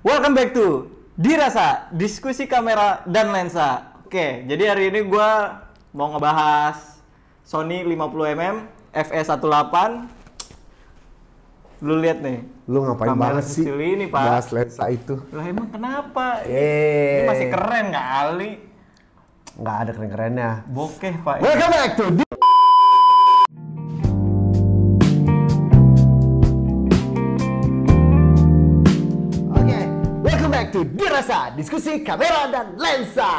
Welcome back to Dirasa, diskusi kamera dan lensa. Oke, jadi hari ini gue mau ngebahas Sony 50mm FE18. Lu lihat nih. Lu ngapain banget sih ini, Pak? bahas lensa itu? Lah emang kenapa? Ini masih keren kali. Nggak ada keren-kerennya. Bokeh, Pak. Welcome back to Dirasa, diskusi kamera dan lensa.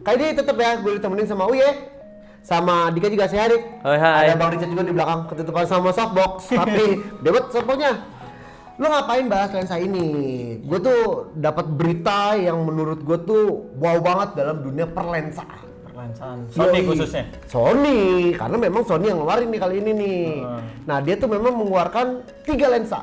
Kali ini tetap ya, gue ditemenin sama Uye, sama Dika juga sehat. Hai. Ada Bang Richard juga di belakang, ketutupan sama softbox. Tapi debat softboxnya. Lu ngapain bahas lensa ini? Gue tuh dapat berita yang menurut gue tuh wow banget dalam dunia perlensa. Perlensaan Sony khususnya. Sony, karena memang Sony yang ngeluarin nih kali ini nih. Nah dia tuh memang mengeluarkan 3 lensa.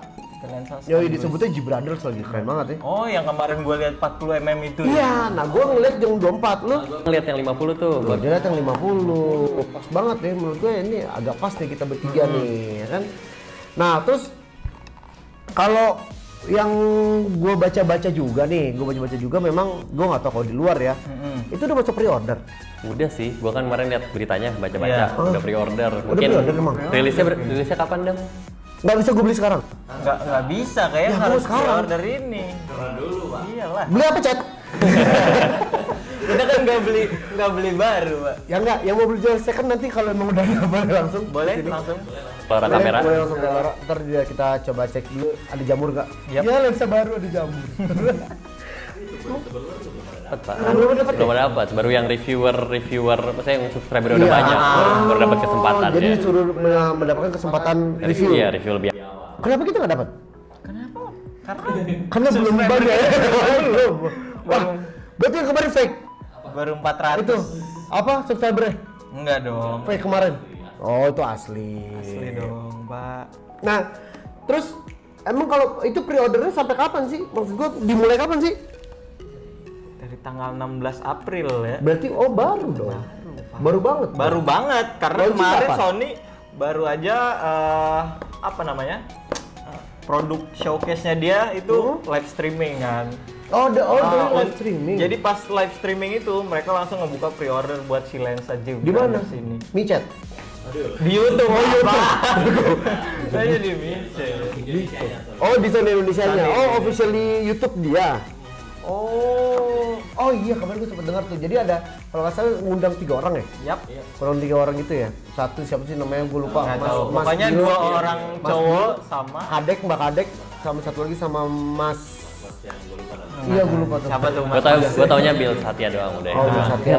Yoi, disebutnya G Brothers lagi, keren banget ya. Oh, yang kemarin gue lihat 40mm itu. Iya, nah gue ngeliat yang 24, lu ngeliat yang 50 tuh. gue liat yang 50, pas banget ya menurut gue. Ini agak pas nih kita bertiga nih, ya kan. Nah terus kalau yang gue baca-baca juga nih, memang gue nggak tahu kalau di luar ya, itu udah masuk pre-order. Udah sih, gua kan kemarin lihat beritanya, baca-baca, Iya. udah pre-order. Udah pre-order emang? Rilisnya kapan, Dam? Nggak bisa gue beli sekarang. Nggak bisa, kayaknya Ya, harus sekarang. order ini. Dulu, Pak. Iyalah. Beli apa, Chat? Kita kan nggak beli baru, Pak. Ya enggak, yang mau beli jual second nanti kalau emang udah boleh langsung. Boleh kesini. langsung. Keluar kamera. Boleh langsung ke Lara. Ntar kita coba cek dulu ada jamur nggak? Yap. Ya lensa baru ada jamur. Dapat, Pak. Belum dapat ya? Belum dapat. Baru yang reviewer, maksudnya yang subscriber udah banyak, baru dapat kesempatan Jadi ya. disuruh mendapatkan kesempatan review. Iya, review lebih. Kenapa kita nggak dapat? Kenapa? Karena belum banyak. Belum. Wah, berarti yang kemarin fake. Baru 400. Itu apa subscriber? Enggak dong. Fake kemarin. Oh, itu asli. Asli dong, Pak. Nah, terus emang kalau itu pre-ordernya sampai kapan sih? Maksud gua dimulai kapan sih? Dari tanggal 16 April ya. Berarti baru dong. Baru banget. Baru banget karena Launching kemarin kapan? Sony baru aja apa namanya? Produk showcase-nya dia itu live streaming kan. Live streaming. Jadi pas live streaming itu mereka langsung ngebuka pre-order buat si lensa G Di mana? Sini. Micet. Di YouTube. Oh, YouTube. Saya di Micet. Oh, di Sony Indonesia-nya. Sony Oh, officially YouTube dia. Oh, Iya, kemarin gue sempat dengar tuh. Jadi ada kalau nggak salah ngundang 3 orang ya? yap. Kurang 3 orang gitu ya. Satu siapa sih namanya? Gue lupa. Nggak tahu. Pokoknya Dio, 2 orang Mas cowok Dio, sama Mbak Kadek, sama satu lagi sama Mas. Iya, gue lupa tuh. siapa tuh Mas? Gua taunya Bill Satya doang udah. Oh, itu doang. Satya.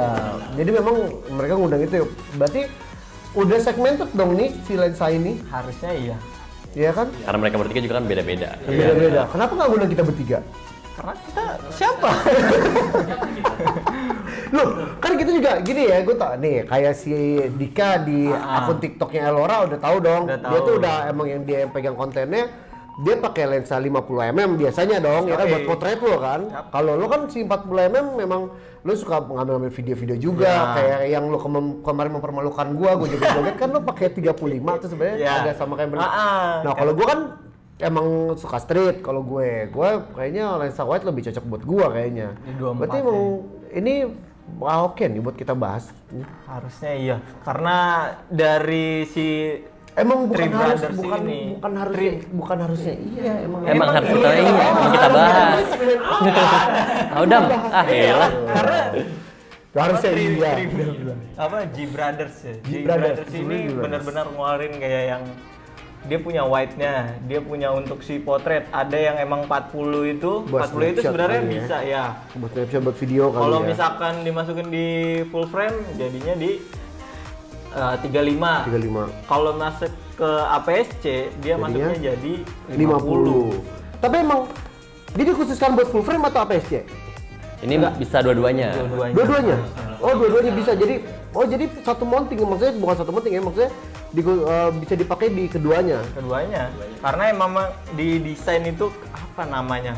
Jadi memang mereka ngundang itu ya. Berarti udah segmented dong nih si lensa ini, Harusnya iya. iya kan? Karena mereka bertiga juga kan beda-beda. Beda-beda. Kenapa nggak ngundang kita bertiga? Karena kita siapa? Loh, kan kita juga gini ya, gue tau nih kayak si Dika di akun TikToknya Elora udah tahu dong. Udah tahu. Dia tuh udah emang yang dia yang pegang kontennya, dia pakai lensa 50mm biasanya dong, ya kan Oke. buat potret lo kan. Yap. Kalau lo kan si 40mm memang lo suka ngambil video-video juga, Ya. kayak yang lo kemarin mempermalukan gue joget-joget kan lo pakai 35 tuh sebenarnya Ya. agak sama kayak bener. Ah, Nah, kalau gue kan emang suka street. Kalau gue kayaknya lensa wide lebih cocok buat gue kayaknya. Di 24 Berarti emang ini oke nih buat kita bahas. harusnya iya. Karena dari si Emang bukan Three harus, Brothers ini. bukan harusnya iya emang. Emang harus kita emang kita bahas. Tahu Dam? Ah, elah. karena Harusnya apa, iya. apa G Brothers ya. G Brothers, Brothers ini sebenarnya G Brothers. benar-benar ngeluarin kayak yang dia punya wide-nya, dia punya untuk si potret. Ada yang emang 40 itu, Buat 40 itu snapshot sebenarnya kali ya. bisa ya. Buat snapshot buat video kali Kalau ya. misalkan dimasukin di full frame jadinya di 35. 35. Kalau masuk ke APS-C dia Jadinya masuknya jadi 50. Tapi emang dia dikhususkan buat full frame atau APS-C? Ini bisa dua-duanya. Dua-duanya. Oh, dua-duanya bisa. Jadi satu mounting, maksudnya bukan satu mounting ya, maksudnya bisa dipakai di keduanya. Keduanya. Karena emang di desain itu apa namanya?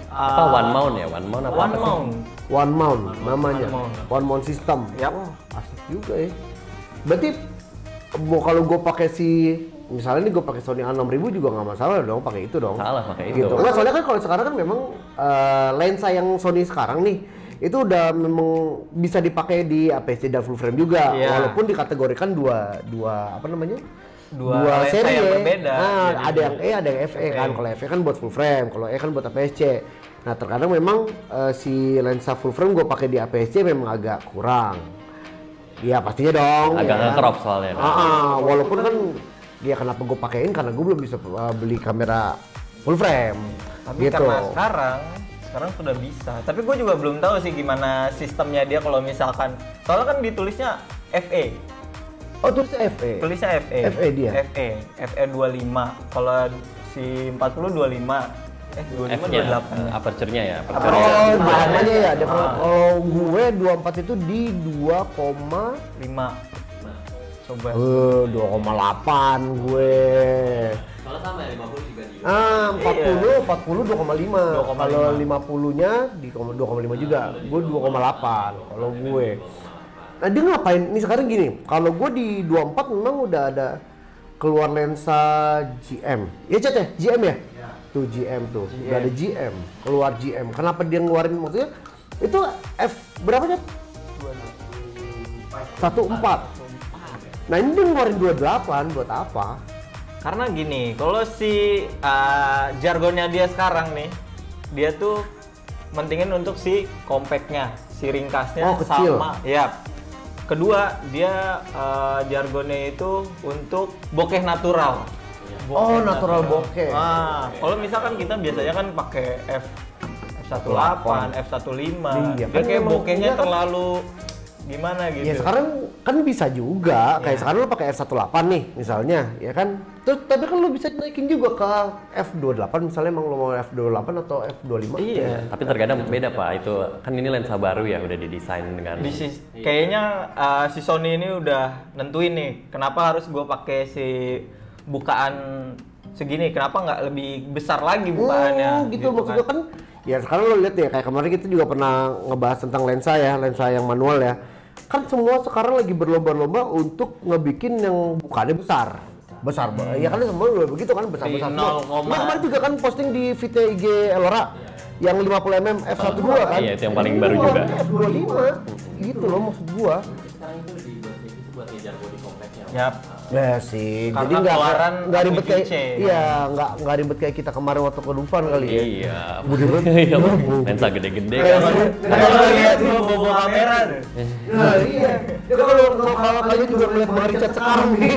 Apa one mount ya? One mount apa? One mount. One mount namanya. One mount. One mount system. Yap. Asik juga ya. Berarti kalau gue pakai si misalnya nih gue pakai Sony A6000 juga nggak masalah dong pakai itu dong. Salah pakai itu. Gitu. Nggak, soalnya kan kalau sekarang kan memang lensa yang Sony sekarang nih itu udah memang bisa dipakai di APS-C dan full frame juga, walaupun dikategorikan dua apa namanya? Dua lensa seri yang ya. berbeda. Nah, ada yang E, ada yang FE kan. Kalau FE kan buat full frame, kalau E kan buat APS-C. Nah, terkadang memang si lensa full frame gue pakai di APS-C memang agak kurang. Iya pastinya dong. Agak ya. nge-crop soalnya. Walaupun kan ya kenapa gue pakein karena gue belum bisa beli kamera full frame. Tapi gitu. karena sekarang sudah bisa. Tapi gue juga belum tahu sih gimana sistemnya dia kalau misalkan. Soalnya kan ditulisnya FE. Oh tulisnya FE. Tulisnya FE. FE dia. FE 25. Kalau si 40 25. 25 F-nya, 28. aperture-nya ya. Oh, namanya ya. Kalau gue 24 itu di 2,5. Coba. 2,8 gue. Kalau sama ya 50 juga di 40 2,5. Kalau 50-nya di 2,5 juga. Gue 2,8 kalau gue. Nah, dia ngapain? Ini sekarang gini, kalau gue di 24 memang udah ada keluar lensa GM. Ya, Cet ya? GM ya? Tuh GM tuh. Udah ada GM, keluar GM. Kenapa dia ngeluarin maksudnya? Itu F berapa, Cet? 14. Nah, ini dia ngeluarin 28 buat apa? Karena gini, kalau si jargonnya dia sekarang nih, dia tuh mentingin untuk si compactnya, si ringkasnya kecil. sama. Ya. Kedua, dia jargonnya itu untuk bokeh natural. Natural bokeh. Nah, kalau misalkan kita biasanya kan pakai F18, F15, Iya, dia kan kayak memang bokehnya dia kan- terlalu gimana gitu. Ya sekarang kan bisa juga, kayak sekarang lo pakai F18 nih misalnya, ya kan? Terus tapi kan lo bisa naikin juga ke F28 misalnya emang lo mau F28 atau F25. Iya. Tapi terkadang beda Pak, itu kan ini lensa baru ya udah didesain dengan Kayaknya si Sony ini udah nentuin nih, kenapa harus gue pakai si bukaan segini, kenapa nggak lebih besar lagi bukaannya? Gitu maksudnya kan. Ya sekarang lo lihat ya, kayak kemarin kita juga pernah ngebahas tentang lensa ya, lensa yang manual ya. Kan semua sekarang lagi berlomba-lomba untuk ngebikin yang bukannya besar. Ya kan semua udah begitu kan, besar-besar semua. Nah, kemarin juga kan posting di feed IG Elora yang 50mm f1.2 kan. Iya, itu yang paling baru juga. F25 gitu loh maksud gua. sekarang itu dibuat kayak gitu buat ngejar body compactnya. Yap. Ya sih, Karena jadi keluaran nggak ribet kayak APS-C. nggak ribet kayak kita kemarin waktu ke Dufan kali ya. Iya. Bener. Iya, lensa gede-gede kan. Kalau lihat gua bawa kamera deh. Nah iya, ya kalau kalian juga melihat Bang Richard sekarang nih,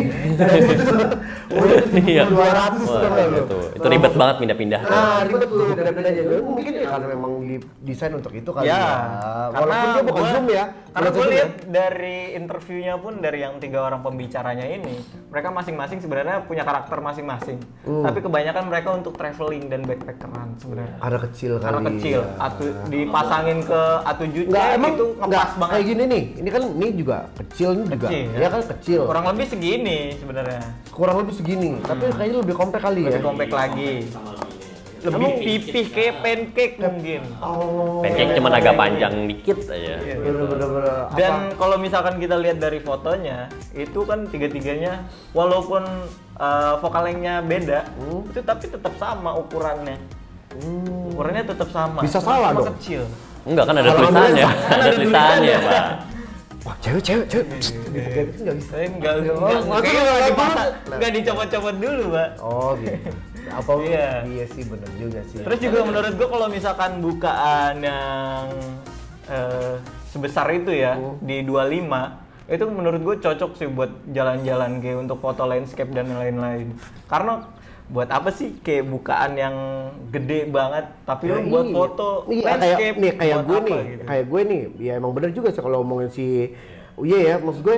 Iya. 200 Wah, tuh kan lo. itu ribet banget pindah-pindah. Nah ribet tuh, beda-bedanya. Mungkin ya karena memang didesain untuk itu kali Ya, ya. Walaupun dia bukan zoom ya. Karena bukan gue zoom ya. lihat dari interviewnya pun dari yang 3 orang pembicaranya ini, mereka masing-masing sebenarnya punya karakter masing-masing. Tapi kebanyakan mereka untuk traveling dan backpackeran sebenarnya. Karena kecil kali. Karena kecil, dipasangin ke A7C Enggak, emang itu enggak ngepas banget. kayak gini nih. Ini kan ini juga kecil ini juga. Kecil, Ya kan kecil. Kurang lebih segini sebenarnya. Kurang lebih segini. Tapi kayaknya lebih kompak kali ya. Lebih compact lagi. Lebih pipih kayak pancake mungkin. Oh. Pancake cuman agak panjang dikit aja. Bener-bener. Dan kalau misalkan kita lihat dari fotonya, itu kan tiga-tiganya walaupun focal length-nya beda, itu tapi tetap sama ukurannya. Ukurannya tetap sama. Bisa salah Cuma dong. kecil. Enggak kan ada Salah tulisannya. nulis. Ada tulisannya, Pak. Wah, cewek. Gitu nggak bisa. Enggak maksudnya nggak dipasang. enggak dicopot-copot dulu, Pak. Oh gitu. Apa Iya. sih bener juga sih. Terus juga menurut gua kalau misalkan bukaan yang sebesar itu ya di 25 itu menurut gue cocok sih buat jalan-jalan kayak untuk foto landscape dan lain-lain. Karena buat apa sih kayak bukaan yang gede banget tapi lu buat foto landscape kayak buat gue apa nih, gitu. kayak gue nih, ya emang bener juga sih kalau ngomongin si Uye ya, maksud gue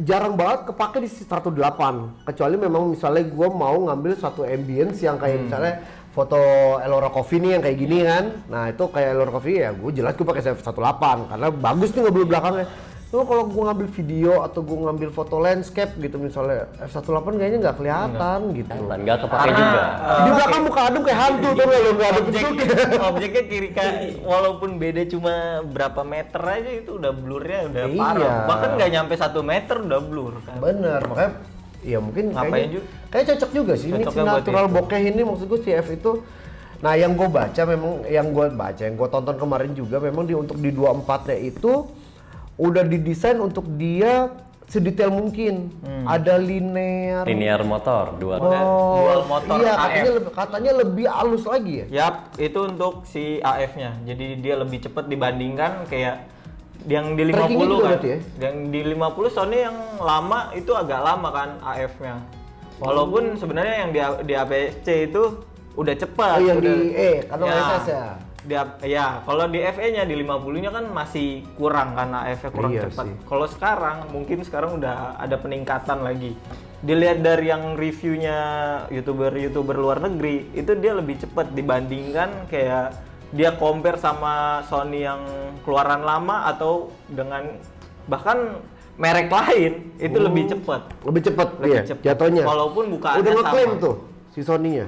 jarang banget kepake di 108 kecuali memang misalnya gue mau ngambil satu ambience yang kayak misalnya foto Elora Coffee nih yang kayak gini kan. Nah itu kayak Elora Coffee ya gue jelas gue pakai F18 karena bagus nih ngambil belakangnya. Tuh kalau gue ngambil video atau gue ngambil foto landscape gitu misalnya F18 kayaknya nggak kelihatan gitu. Enggak kepake juga. Di belakang muka adem kayak hantu tuh lo nggak ada bentuknya. Objeknya kiri kanan walaupun beda cuma berapa meter aja itu udah blurnya udah Iya. parah. Bahkan nggak nyampe 1 meter udah blur kan. Bener, makanya Iya mungkin Ngapain kayak cocok juga sih ini si Cocoknya buat natural itu. bokeh ini maksud gue si F itu. Nah yang gue baca memang yang gue tonton kemarin juga memang untuk di 24-nya itu udah didesain untuk dia sedetail mungkin. Ada Linear motor, dual. Dual motor iya AF. katanya lebih halus lagi ya. Yap, itu untuk si AF-nya. Jadi dia lebih cepat dibandingkan kayak yang di 50 Trackingnya juga kan. berarti ya? Yang di 50 Sony yang lama itu agak lama kan AF-nya. Walaupun sebenarnya yang di APC itu udah cepat. Oh, yang udah, di kalau SS ya. Kalau di FE-nya di 50-nya kan masih kurang karena AF-nya kurang Iya cepat. sih. Kalau sekarang udah ada peningkatan lagi. Dilihat dari yang reviewnya YouTuber luar negeri, itu dia lebih cepat dibandingkan kayak dia compare sama Sony yang keluaran lama atau dengan bahkan merek lain itu lebih cepat. Lebih cepat Lebih iya cepat. Walaupun Walaupun bukaannya udah ngeklaim sama. tuh si Sony-nya.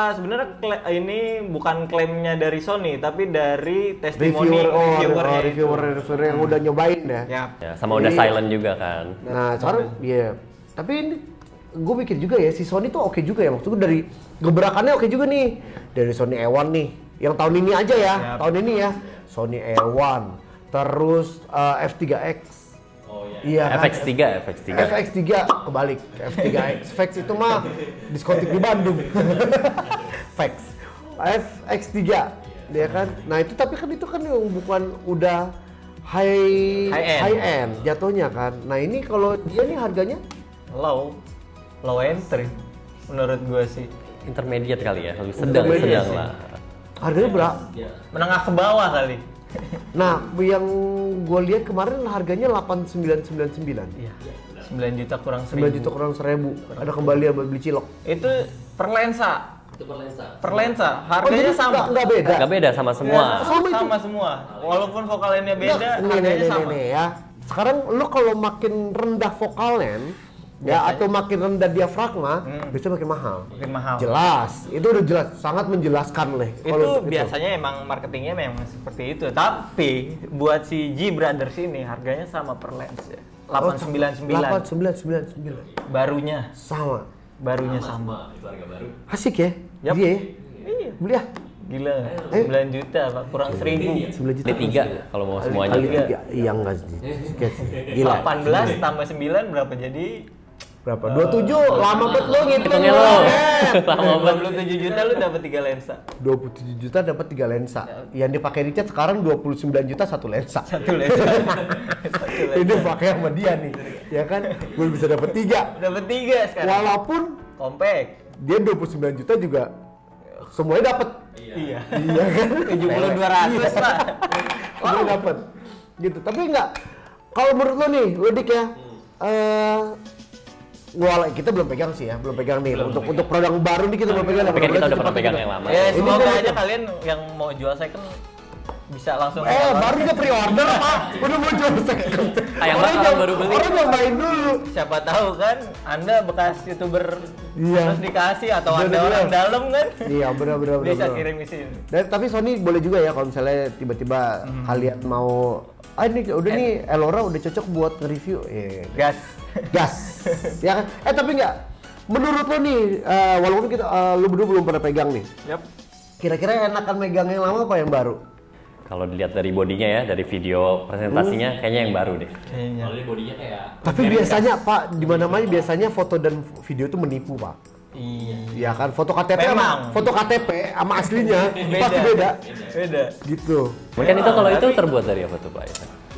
Sebenarnya ini bukan klaimnya dari Sony tapi dari testimoni reviewernya itu. Reviewer yang udah nyobain ya. Yap. Ya, sama udah Jadi- silent juga kan. Nah, sekarang iya. Tapi ini gue mikir juga ya si Sony tuh oke juga ya. Maksud gue dari gebrakannya oke juga nih. Dari Sony A1 nih. Yang tahun ini aja ya. Yap. Tahun ini ya. Sony A1. Terus F3X. Oh iya. Iya kan? FX3. FX3 kebalik. F3X. FX itu mah diskotik di Bandung. FX. FX3 dia kan. Nah, itu tapi kan itu kan yang bukan udah high end jatuhnya kan. Nah, ini kalau dia nih harganya Low entry menurut gua sih. Intermediate kali ya, lebih Intermediate sedang sih. lah. harganya berapa? Menengah ke bawah kali. Nah, yang gue lihat kemarin harganya 8.999. Iya. 9 juta kurang 9 1000. juta kurang 1.000. Ada kembalian buat beli cilok. Itu per lensa. Itu per lensa. Per lensa. Harganya sama. Enggak beda. Nggak beda sama semua. Sama semua. Walaupun vokalennya beda, harganya sama. Nih, ya. Sekarang lu kalau makin rendah vokalen ya atau makin rendah diafragma, biasanya makin mahal. Makin mahal. Jelas, itu udah jelas, sangat menjelaskan lah. Itu biasanya emang marketingnya memang seperti itu. Tapi buat si G Brothers ini harganya sama per lens ya. 899. 8.999. Barunya Sama. sama. Itu harga baru. Asik ya? Yap. Dia ya? Iya. Beli ya? Gila. Ayo. 9 juta Pak, kurang 1000. 9 juta. Kali 3 kalau mau semuanya. Kali Iya. 3. Iya enggak sih. Gila. 18 tambah 9 berapa jadi? Berapa? 27. Lama banget lo ngitungnya Hitungnya lo. lo. Lama banget. 27 juta lu dapat 3 lensa. 27 juta dapat 3 lensa. Yang dipakai Richard sekarang 29 juta 1 lensa. Satu lensa. Ini pakai sama dia nih. Ya kan? Gue bisa dapat 3. Dapat 3 sekarang. Walaupun Compact. dia 29 juta juga semuanya dapat. Iya. Iya kan? 70-200 Pak. Semuanya dapat. Gitu. Tapi enggak kalau menurut lo nih, lo Dik ya. Kita belum pegang sih ya, belum pegang nih. Untuk produk baru nih kita belum pegang. Tapi kan kita udah pernah pegang yang lama. Ya, Ini semoga gua- aja kalian yang mau jual second bisa langsung Baru juga pre-order Pak. Udah mau jual second. Yang bakalan baru beli. Orang nyobain dulu. siapa tahu kan Anda bekas YouTuber Iya. terus dikasih atau Bener, ada bener. orang dalam kan Iya, benar. bisa kirim ke sini. Tapi Sony boleh juga ya kalau misalnya tiba-tiba kalian mau ini udah nih Elora udah cocok buat nge-review. Gas. Gas. Ya kan? Tapi enggak. Menurut lo nih, walaupun kita lu berdua belum pernah pegang nih. Yap. Kira-kira enakan megang yang lama apa yang baru? Kalau dilihat dari bodinya ya, dari video presentasinya, kayaknya yang baru deh. Kayaknya. Kalau ini bodinya kayak Tapi biasanya Pak, di mana-mana biasanya foto dan video itu menipu, Pak. Iya. Iya kan? Foto KTP Memang. foto KTP sama aslinya pasti beda. Beda. Gitu. Mungkin itu kalau itu terbuat dari apa tuh Pak?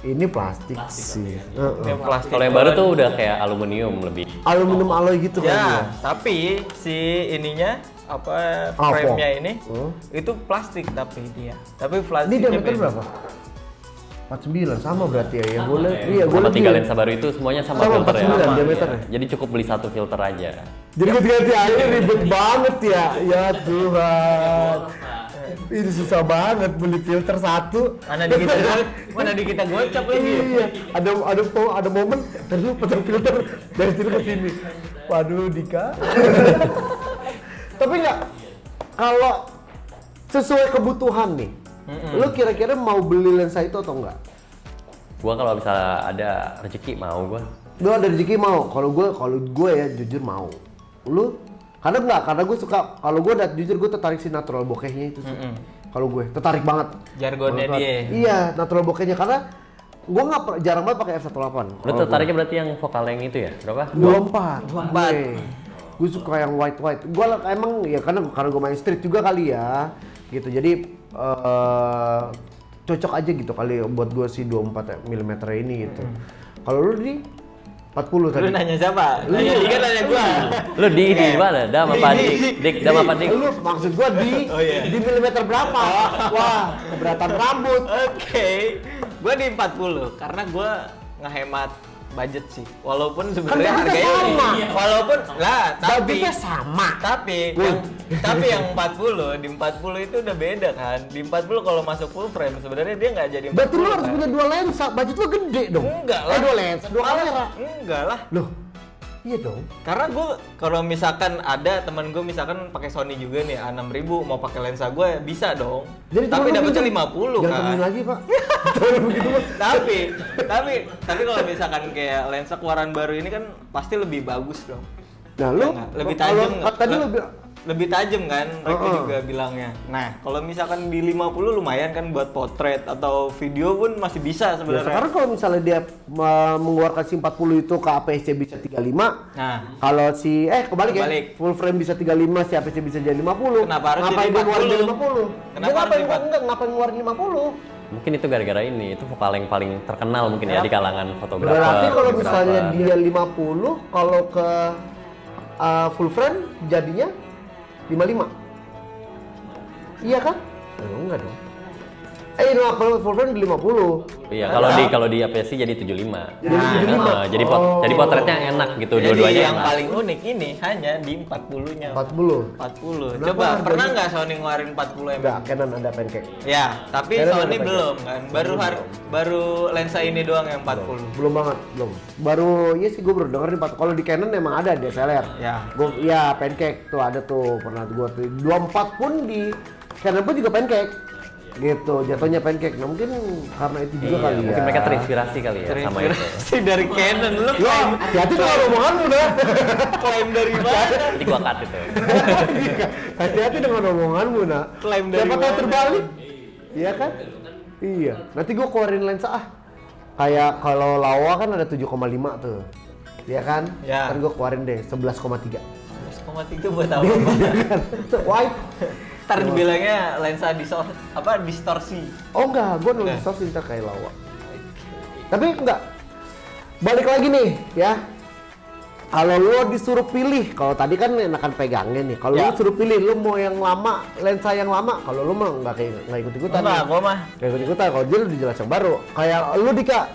Ini plastik sih. Ini plastik. Kalau yang baru tuh udah kayak aluminium lebih. Aluminium alloy gitu kan. Ya, tapi si ininya apa frame-nya ini itu plastik tapi dia. Tapi Ini plastiknya diameter beda. berapa? 49 sama berarti ya. Yang gue lihat iya gue Sama lihat. 3 lensa baru itu semuanya sama, Sama filter ya. 49 diameternya. Jadi cukup beli 1 filter aja. Jadi ganti-ganti aja ribet banget ya. Ya Tuhan. Ini susah banget beli filter satu. Mana di kita gocap lagi. Iya, ada momen terus pasang filter dari sini ke sini. Waduh, Dika. Tapi enggak, kalau sesuai kebutuhan nih, lu kira-kira mau beli lensa itu atau enggak? Gua kalau misalnya ada rezeki mau gua. Lu ada rezeki mau. Kalau gue ya jujur mau. Lu karena gue suka, kalau gue jujur gue tertarik si natural bokehnya itu sih. Kalau gue tertarik banget. Jargonnya dia. Iya, natural bokehnya karena gue jarang banget pakai F18. Lu tertariknya berarti yang vokal yang itu ya? Berapa? 24. Gue suka yang white. Gue emang ya karena gue main street juga kali ya. Gitu. Jadi cocok aja gitu kali buat gue si 24 mm ini gitu. Kalau lu di 40 tadi. Lu nanya siapa? Nanya dia nanya gua. Lu di mana? Dam apa dik? Dam apa dik? Lu maksud gua di milimeter berapa? Wah, keberatan rambut. Oke. Gua di 40 karena gua ngehemat budget sih. Walaupun sebenarnya Kan harganya sama. walaupun lah tapi Budgetnya sama. Tapi yang 40 di 40 itu udah beda kan. Di 40 kalau masuk full frame sebenarnya dia nggak jadi 40. Berarti lu harus kan? punya 2 lensa, budget lu gede dong. Enggak lah. 2 lensa, 2 kamera. Enggak lah. Loh. Iya dong. Karena gue kalau misalkan ada teman gue misalkan pakai Sony juga nih A6000 mau pakai lensa gue bisa dong. Jadi tapi temen lu dapetnya pinjam. 50 Jangan kan. temenin lagi, Pak. Jangan begitu, Pak. tapi kalau misalkan kayak lensa keluaran baru ini kan pasti lebih bagus dong. Nah, lu Lebih tajam nggak? Tadi lu lebih tajam kan mereka juga bilangnya. Nah, kalau misalkan di 50 lumayan kan buat potret atau video pun masih bisa ya, sebenarnya. sekarang kalau misalnya dia mengeluarkan si 40 itu ke APS-C bisa 35. Nah, Kalau si Kebalik. ya, full frame bisa 35, si APS-C bisa jadi 50. Kenapa harus ngapain jadi dia ngeluarin 40? 50? Kenapa Dia harus ngapain ngeluarin 50? Mungkin itu gara-gara ini, itu vokal yang paling terkenal mungkin ya di kalangan fotografer. Berarti kalau videografer. misalnya dia 50, kalau ke full frame jadinya 55. Iya kan? Enggak dong. Nah, kalau full frame di 50. Iya, kalau di APS-C jadi 75. Jadi 75. Jadi potretnya enak gitu, jadi dua-duanya yang enak. paling unik ini hanya di 40-nya. 40. 40. Kenapa Coba harganya? pernah nggak Sony ngeluarin 40 mm? Enggak, Canon ada pancake. Ya, tapi Canon Sony ada pancake. belum kan. Baru lensa ini doang yang 40. Belum banget, belum. Baru iya sih gue baru denger nih kalau di Canon emang ada DSLR. Ya. Ya pancake tuh ada tuh pernah gue tuh 24 pun di Canon pun juga pancake. Gitu, jatuhnya pancake. Nah, mungkin karena itu juga kali ya. Mungkin mereka terinspirasi kali ya sama itu. Terinspirasi dari Canon lu Ya, hati-hati dengan omongan lu dah. klaim dari mana? Nanti gua cut itu. Hati-hati dengan omonganmu, nak. Klaim dari Siapa tahu mana? terbalik. Iya kan? Iya. Nanti gua keluarin lensa Kayak kalau Lawa kan ada 7,5 tuh. Iya kan? Ya. Ntar gua keluarin deh 11,3. 1,3 buat apa? White. Ntar dibilangnya lensa distorsi. Oh enggak, gua nulis source ntar kayak Lawa. Tapi enggak. Balik lagi nih, ya. Kalau lu disuruh pilih, kalau tadi kan enakan pegangnya nih. Kalau Ya. lu suruh pilih, lu mau yang lama, lensa yang lama. Kalau lu mah nggak ikut-ikutan. Enggak, gua mah Nggak ikut-ikutan. Kalau dia udah jelas yang baru. Kayak lu Dika,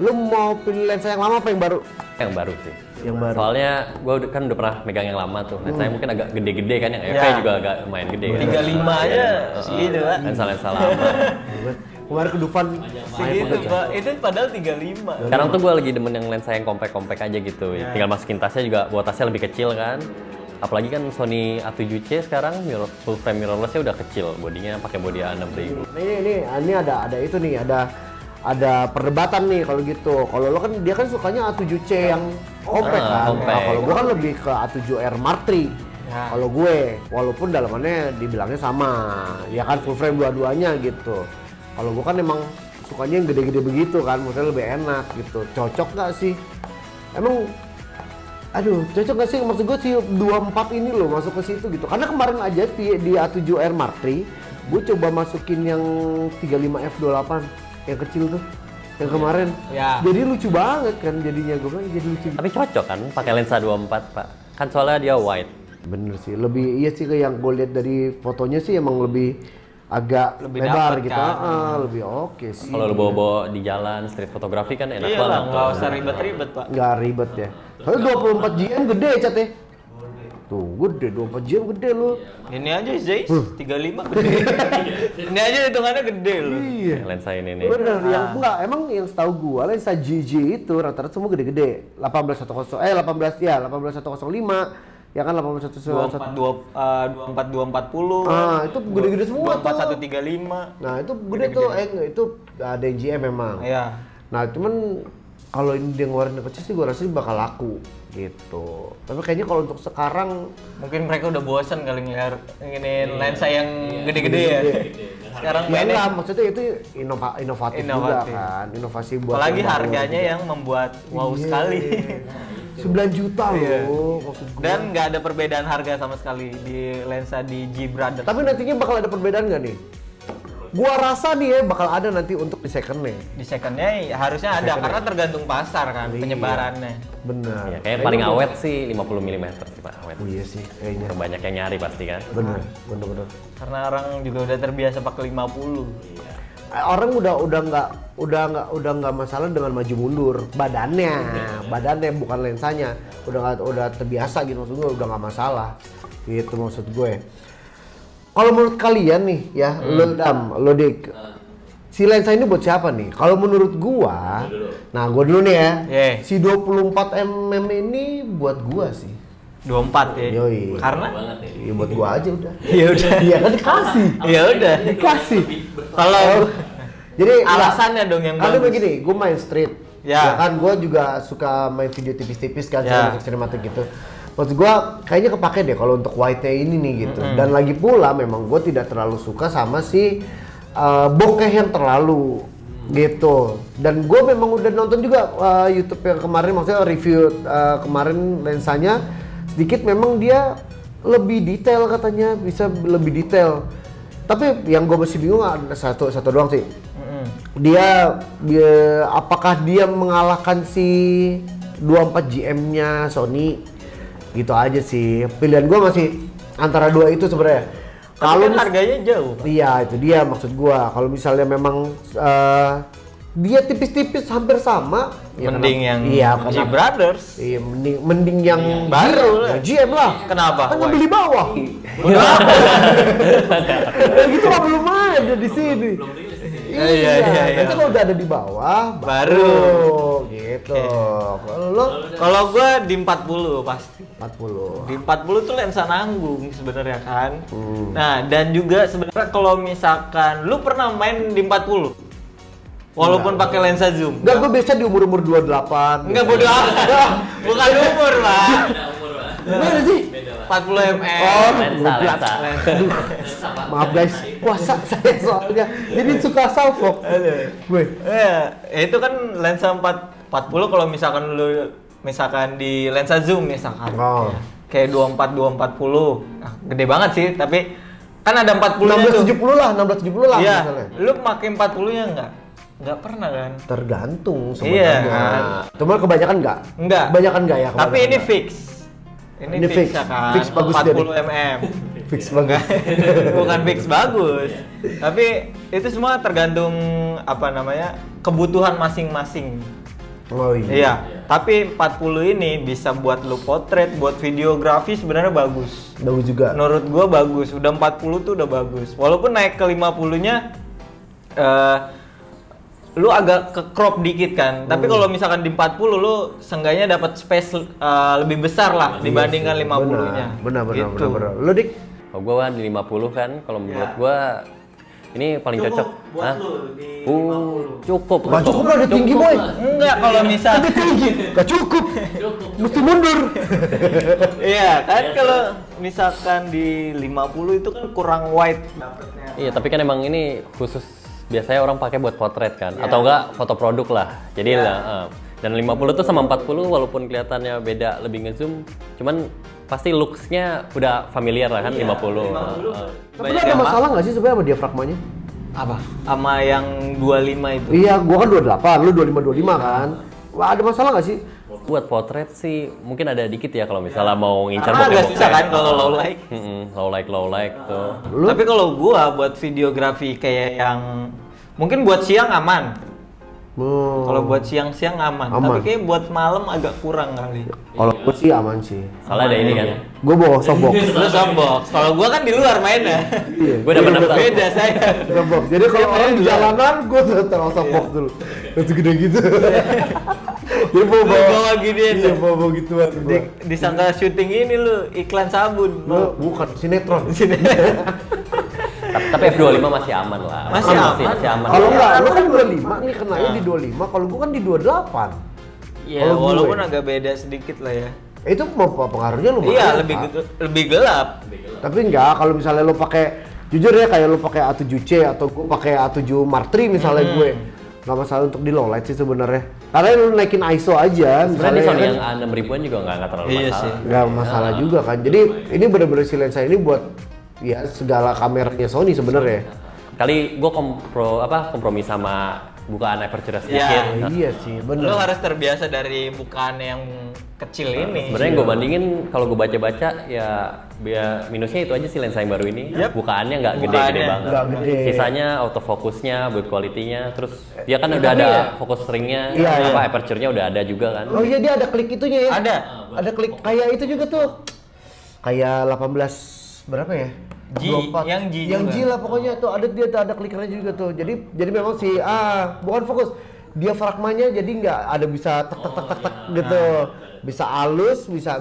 lu mau pilih lensa yang lama apa yang baru? Yang baru sih. Yang baru. Soalnya gua kan udah pernah megang yang lama tuh. Lensanya mungkin agak gede-gede kan, yang Ya. FE juga agak lumayan gede kan. 35 aja segitu kan. Lensa-lensa lama. Kemarin ke Dufan. Segitu, Pak. Itu padahal 35. Sekarang tuh gue lagi demen yang lensa yang compact aja gitu. Ya. Tinggal masukin tasnya juga, buat tasnya lebih kecil kan. Apalagi kan Sony A7C sekarang full frame mirrorless-nya udah kecil, bodinya pakai bodi A6000. Ini ada itu nih, ada perdebatan nih kalau gitu. Kalau lo kan dia kan sukanya A7C yang compact kan. compact. Nah, kalau gua kan lebih ke A7R Mark III. Ya. Kalau gue, walaupun dalamannya dibilangnya sama, ya kan full frame dua-duanya gitu. Kalau gua kan emang sukanya yang gede-gede begitu kan, maksudnya lebih enak gitu. Cocok nggak sih? Emang cocok nggak sih? Maksud gue sih 24 ini loh masuk ke situ gitu. Karena kemarin aja di A7R Mark III, gue coba masukin yang 35F28 yang kecil tuh, yang kemarin. Ya. Jadi lucu banget kan jadinya, gue bilang jadi lucu. Tapi cocok kan pakai lensa 24 Pak. Kan soalnya dia wide. Bener sih, lebih iya sih ke yang gue lihat dari fotonya sih emang lebih agak Lebih lebar dapet gitu. kan. Lebih oke sih. Kalau lu bawa-bawa di jalan street fotografi kan enak Iya banget. lah, nggak tuh. usah ribet-ribet, Pak. Nggak ribet ya. Tapi 24 GM gede Cat ya. Tuh gede, 24 GM gede lu. Ini aja Zeiss 35 gede. Ini aja hitungannya gede loh. Iya. Lensa ini nih. Bener, yang enggak, emang yang setahu gua lensa GG itu rata-rata semua gede-gede. 18-105, ya kan 18-105. 24240. Itu gede-gede semua tuh. 24135. Nah, itu gede tuh, itu ada yang GM memang. Iya. Nah, cuman kalau ini dia ngeluarin yang kecil sih gue rasa sih bakal laku gitu. Tapi kayaknya kalau untuk sekarang Mungkin mereka udah bosan kali nginin lensa yang gede-gede ya. Sekarang ya mainnya enggak, maksudnya itu inovatif juga Inovatif. kan, inovasi buat apalagi yang baru harganya juga. yang membuat wow Iya. sekali. 9 juta Iya. loh maksud gue. Dan nggak ada perbedaan harga sama sekali di lensa di G Brothers. Tapi nantinya bakal ada perbedaan nggak nih? Gua rasa nih ya bakal ada nanti untuk di second-nya. Di secondnya ya harusnya ada karena tergantung pasar kan Iya. penyebarannya. Benar. Ya, kayak paling awet sih 50 mm sih Pak, awet. Oh iya sih kayaknya. Banyak yang nyari pasti kan. Benar, benar. Karena orang juga udah terbiasa pakai 50. Orang udah nggak masalah dengan maju mundur badannya bukan lensanya udah terbiasa gitu maksud gue udah nggak masalah gitu maksud gue. Kalau menurut kalian nih ya lo Dik, si lensa ini buat siapa nih? Kalau menurut gua, nah gua dulu nih ya, Yeah. si 24 mm ini buat gua sih. 24 ya. Yoi. Karena Ya buat gua aja udah. ya udah. Iya kan dikasih. Ya udah. Dikasih. Kalau Jadi alasannya dong yang kan bagus. begini, gue main street, Ya. kan gue juga suka main video tipis-tipis kan, Ya. sinematik gitu. Maksud gue kayaknya kepake deh kalau untuk white ini nih gitu. Dan lagi pula memang gue tidak terlalu suka sama si bokeh yang terlalu gitu. Dan gue memang udah nonton juga YouTube yang kemarin, maksudnya review kemarin lensanya sedikit memang dia lebih detail katanya, bisa lebih detail. Tapi yang gue masih bingung ada satu doang sih. Dia apakah dia mengalahkan si 24 GM-nya Sony? Gitu aja sih. Pilihan gue masih antara dua itu sebenarnya. Kalau kan mis- harganya jauh. Iya, itu dia maksud gua. Kalau misalnya memang dia tipis-tipis hampir sama, ya Mending yang iya, G kenapa- Brothers. Iya, mending yang baru lah. Ya, GM lah. Kenapa? Kan ngambil di bawah. Udah apa? Ya gitu lah belum ada di sini. Iya, iya. Nanti kalau udah ada di bawah Baru. gitu. Kalau lo Kalau gue di 40 pasti. 40. Di 40 tuh lensa nanggung sebenarnya kan. Nah, dan juga sebenarnya kalau misalkan lu pernah main di 40 walaupun pakai lensa zoom. Enggak, gue biasa di umur-umur 28. Enggak bodo amat. Bukan umur, Pak. Mana sih? 40 mm. Lensa. Maaf guys, puasa saya soalnya. Jadi suka salfok. Gue. Itu kan lensa 40 kalau misalkan lu di lensa zoom misalkan. Oh. Kayak 24 240. Nah, gede banget sih, tapi kan ada 40-nya tuh. 1670 lah, 1670 lah Iya. misalnya. Lu pakai 40-nya enggak? Enggak pernah kan? Tergantung Iya, sebenarnya. kan? Cuma kebanyakan enggak? Enggak. Kebanyakan enggak ya? Tapi kebanyakan ini enggak. fix. Ini fix. ya kan. Fix bagus dia 40 mm. Fix banget. Bukan fix bagus. Tapi itu semua tergantung apa namanya? Kebutuhan masing-masing. Oh iya. Iya. Tapi 40 ini bisa buat lu potret, buat videografi sebenarnya bagus. Bagus juga. Menurut gua bagus. Udah 40 tuh udah bagus. Walaupun naik ke 50-nya lu agak ke crop dikit kan. Tapi kalau misalkan di 40 lu seenggaknya dapat space lebih besar lah dibandingkan 50-nya. Benar. Gitu. Lo Dik? Kalau gua di 50 kan, kalau menurut gua ini paling cocok. Hah? Cukup. Gak cukup lah, udah tinggi boy. Enggak kalau misal Gak cukup. Mesti mundur. iya kan kalau misalkan di 50 itu kan kurang wide dapetnya. Iya, tapi kan emang ini khusus biasanya orang pakai buat potret kan, atau enggak foto produk lah. Jadi dan 50 tuh sama 40 walaupun kelihatannya beda lebih ngezoom, cuman pasti looks-nya udah familiar lah kan 50. Tapi lo ada masalah nggak sih sebenarnya sama diafragmanya? Apa? Sama yang 25 itu. Iya, gua kan 28, lu 25 kan. Wah, ada masalah nggak sih? Buat potret sih mungkin ada dikit ya kalau misalnya mau ngincar Karena agak bokeh-bokeh. susah kan kalau low light. Low light tuh. Tapi kalau gua buat videografi kayak yang mungkin buat siang aman. Oh. Kalau buat siang-siang aman. Aman. Tapi kayak buat malam agak kurang kali. Kalau gua sih aman sih. Soalnya ada ini kan. Gua bawa softbox. Lu softbox. Kalau gua kan di luar mainnya. Iya. Gue udah pernah Beda saya. Softbox. Jadi kalau orang di jalanan, gua tuh taruh softbox dulu. Itu gede gitu. Jadi Bawa ginian Iya, tuh. bawa gituan. Disangka syuting ini lu iklan sabun. Lu bukan sinetron. Tapi F25 masih aman lah. Masih aman. Masih aman. Kalau enggak, lu kan 25 nih kenanya di 25, kalau gua kan di 28. Ya Kalau gue, walaupun agak beda sedikit lah ya. itu pengaruhnya lumayan. Iya, Pak. lebih gelap. Tapi enggak, kalau misalnya lo pakai, jujur ya kayak lo pakai A7C atau gue pakai A7 Mark III misalnya gue, nggak masalah untuk di low light sih sebenarnya. Karena lo naikin ISO aja, Sebenarnya di Sony ya yang A6000-an juga nggak terlalu Iya masalah. sih. nggak masalah juga kan. Jadi ini bener-bener si lensa ini buat ya segala kameranya Sony sebenarnya. Kali gue kompromi sama bukaan aperture Ya. sedikit. Nah, Iya sih, bener. Lo harus terbiasa dari bukaan yang kecil ini. sebenarnya gue bandingin kalau gue baca-baca ya minusnya itu aja sih lensa yang baru ini. Yap. Bukaannya nggak gede-gede Bukaannya banget. nggak gede. Sisanya autofocusnya, build quality-nya, terus dia kan udah tapi ada ya- focus ring-nya, Iya, iya. aperture-nya udah ada juga kan. Oh iya, dia ada klik itunya ya? Ada. Ada klik kayak itu juga tuh. Kayak 18 berapa ya? G, 24. yang G Yang juga. G lah pokoknya tuh ada klikernya juga tuh. Jadi memang si bukan fokus. Diafragmanya jadi nggak ada bisa tek tek tek tek tek gitu. Bisa halus, bisa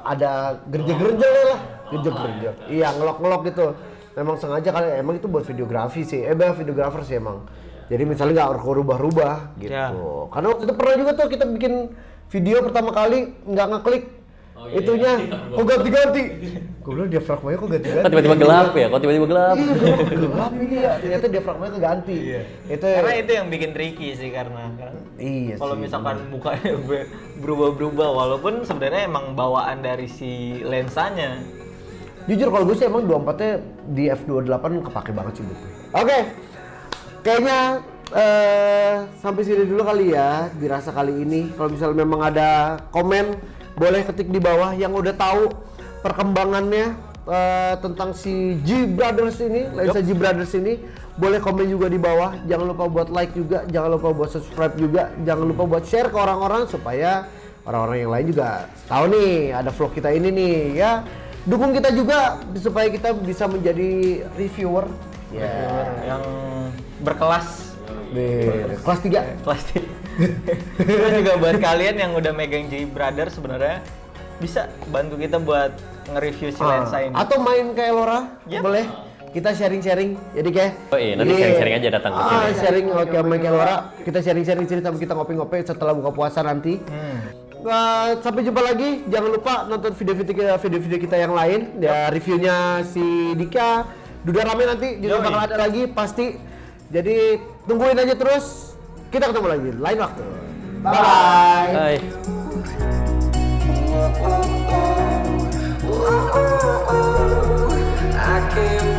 ada gerjel-gerjel lah. Gerjel-gerjel. Iya, ngelok-ngelok gitu. Memang sengaja kali, emang itu buat videografi sih. Videografer sih emang. Jadi misalnya nggak rubah-rubah gitu. Ya. Karena waktu itu pernah juga tuh kita bikin video pertama kali nggak ngeklik itunya, kok ganti-ganti. Gue bilang diafragmanya kok Kok ganti-ganti. tiba-tiba gelap ya? Kok tiba-tiba gelap? Iya, gelap ini ya. Ternyata diafragmanya keganti. Itu Karena itu yang bikin tricky sih karena kan. iya Kalau sih. misalkan mukanya berubah-berubah walaupun sebenarnya emang bawaan dari si lensanya. Jujur kalau gue sih emang 24-nya di f28 kepake banget sih buat gue. Oke. Kayaknya sampai sini dulu kali ya dirasa kali ini. Kalau misalnya memang ada komen boleh ketik di bawah yang udah tahu perkembangannya tentang si G Brothers ini, lensa G Brothers ini. Boleh komen juga di bawah. Jangan lupa buat like juga, jangan lupa buat subscribe juga, jangan lupa buat share ke orang-orang supaya orang-orang yang lain juga tahu nih ada vlog kita ini nih ya. Dukung kita juga supaya kita bisa menjadi reviewer Yang berkelas kelas 3. plastik. Terus juga buat kalian yang udah megang G Brother sebenarnya bisa bantu kita buat nge-review si lensa ini. Atau main kayak Lora, Yap. boleh. Kita sharing-sharing. Jadi kayak Oh iya, nanti sharing-sharing aja datang ke sini. sharing oke main kayak Lora. Kita sharing-sharing cerita, kita ngopi-ngopi setelah buka puasa nanti. Sampai jumpa lagi. Jangan lupa nonton video-video kita yang lain. Ya reviewnya si Dika, Duda Rame nanti juga Yoi. bakal ada lagi pasti. Jadi tungguin aja terus. Kita ketemu lagi lain waktu. Bye. Bye. I can't